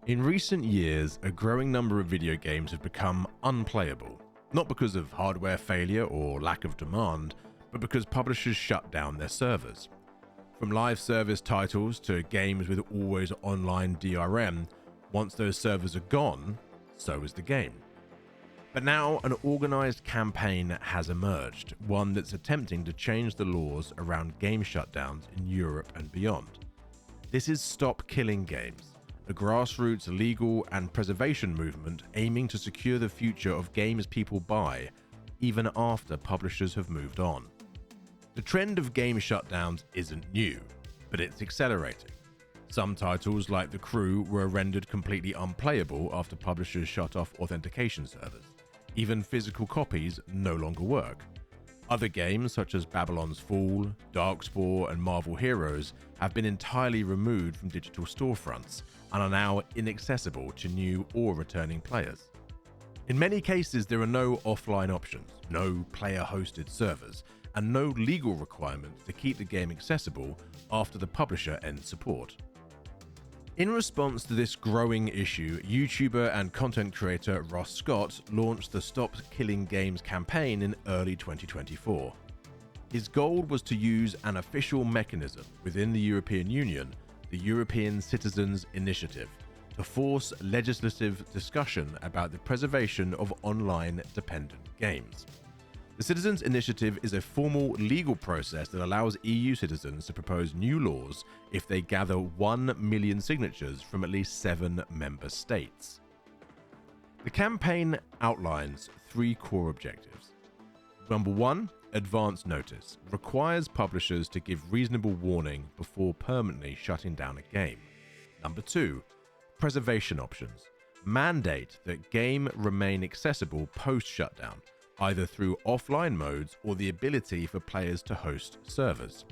In recent years, a growing number of video games have become unplayable, not because of hardware failure or lack of demand, but because publishers shut down their servers. From live service titles to games with always online DRM, once those servers are gone, so is the game. But now an organized campaign has emerged, one that's attempting to change the laws around game shutdowns in Europe and beyond. This is Stop Killing Games, a grassroots legal and preservation movement aiming to secure the future of games people buy, even after publishers have moved on. The trend of game shutdowns isn't new, but it's accelerating. Some titles, like The Crew, were rendered completely unplayable after publishers shut off authentication servers. Even physical copies no longer work. Other games, such as Babylon's Fall, Darkspore, and Marvel Heroes, have been entirely removed from digital storefronts and are now inaccessible to new or returning players. In many cases, there are no offline options, no player-hosted servers, and no legal requirements to keep the game accessible after the publisher ends support. In response to this growing issue, YouTuber and content creator Ross Scott launched the Stop Killing Games campaign in early 2024. His goal was to use an official mechanism within the European Union, the European Citizens Initiative, to force legislative discussion about the preservation of online-dependent games. The Citizens Initiative is a formal legal process that allows EU citizens to propose new laws if they gather 1 million signatures from at least 7 member states. The campaign outlines 3 core objectives. Number 1, advance notice, requires publishers to give reasonable warning before permanently shutting down a game. Number 2, preservation options, mandate that game remain accessible post-shutdown, either through offline modes or the ability for players to host servers.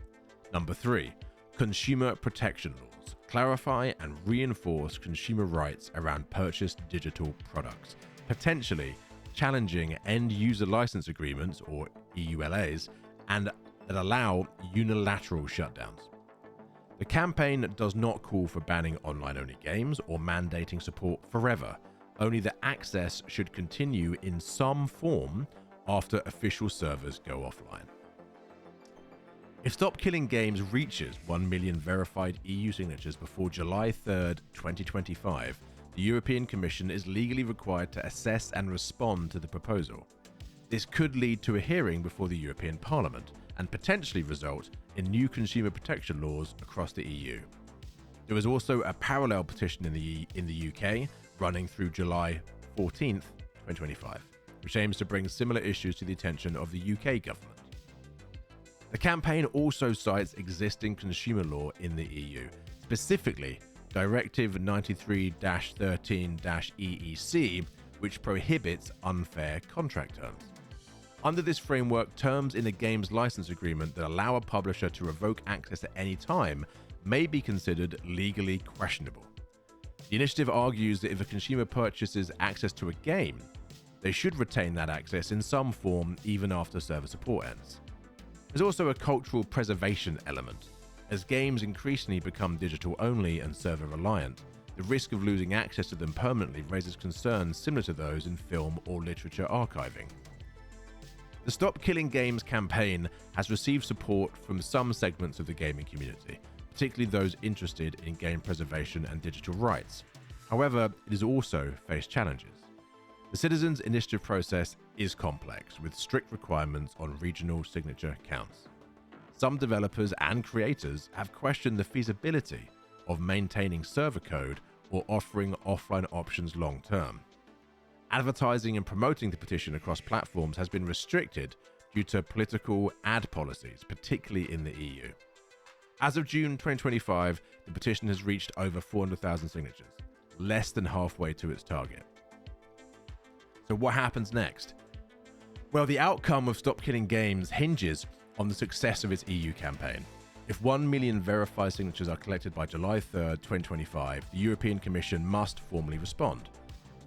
Number 3, consumer protection laws, clarify and reinforce consumer rights around purchased digital products, potentially challenging end-user license agreements, or EULAs, and that allow unilateral shutdowns. The campaign does not call for banning online-only games or mandating support forever. Only that access should continue in some form after official servers go offline. If Stop Killing Games reaches 1 million verified EU signatures before July 3rd, 2025, the European Commission is legally required to assess and respond to the proposal. This could lead to a hearing before the European Parliament and potentially result in new consumer protection laws across the EU. There is also a parallel petition in the UK running through July 14th, 2025, which aims to bring similar issues to the attention of the UK government. The campaign also cites existing consumer law in the EU, specifically Directive 93-13-EEC, which prohibits unfair contract terms. Under this framework, terms in a game's license agreement that allow a publisher to revoke access at any time may be considered legally questionable. The initiative argues that if a consumer purchases access to a game, they should retain that access in some form even after server support ends. There's also a cultural preservation element. As games increasingly become digital only and server reliant, the risk of losing access to them permanently raises concerns similar to those in film or literature archiving. The Stop Killing Games campaign has received support from some segments of the gaming community, particularly those interested in game preservation and digital rights. However, it has also faced challenges. The Citizens Initiative process is complex, with strict requirements on regional signature counts. Some developers and creators have questioned the feasibility of maintaining server code or offering offline options long term. Advertising and promoting the petition across platforms has been restricted due to political ad policies, particularly in the EU. As of June 2025, the petition has reached over 400,000 signatures, less than halfway to its target. So what happens next? Well, the outcome of Stop Killing Games hinges on the success of its EU campaign. If 1 million verified signatures are collected by July 3rd, 2025, the European Commission must formally respond.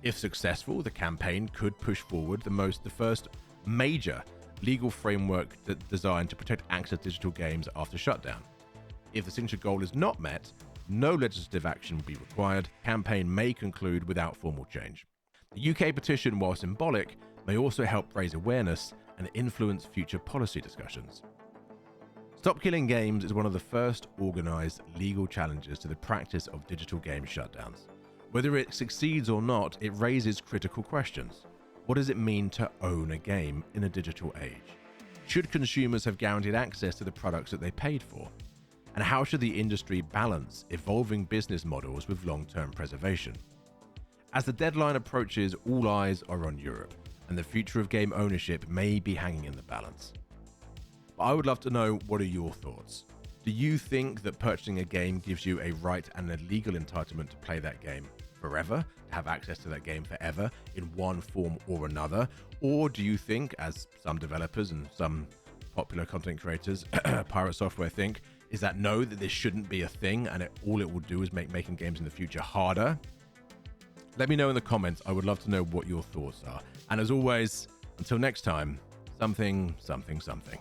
If successful, the campaign could push forward the first major legal framework designed to protect access to digital games after shutdown. If the signature goal is not met, no legislative action will be required, the campaign may conclude without formal change. The UK petition, while symbolic, may also help raise awareness and influence future policy discussions. Stop Killing Games is one of the first organised legal challenges to the practice of digital game shutdowns. Whether it succeeds or not, it raises critical questions. What does it mean to own a game in a digital age? Should consumers have guaranteed access to the products that they paid for? And how should the industry balance evolving business models with long-term preservation? As the deadline approaches, all eyes are on Europe, and the future of game ownership may be hanging in the balance. But I would love to know, what are your thoughts? Do you think that purchasing a game gives you a right and a legal entitlement to play that game forever, to have access to that game forever in one form or another? Or do you think, as some developers and some popular content creators, Pirate Software, think, is that no, that this shouldn't be a thing and all it will do is make making games in the future harder? Let me know in the comments. I would love to know what your thoughts are. And as always, until next time, something, something, something.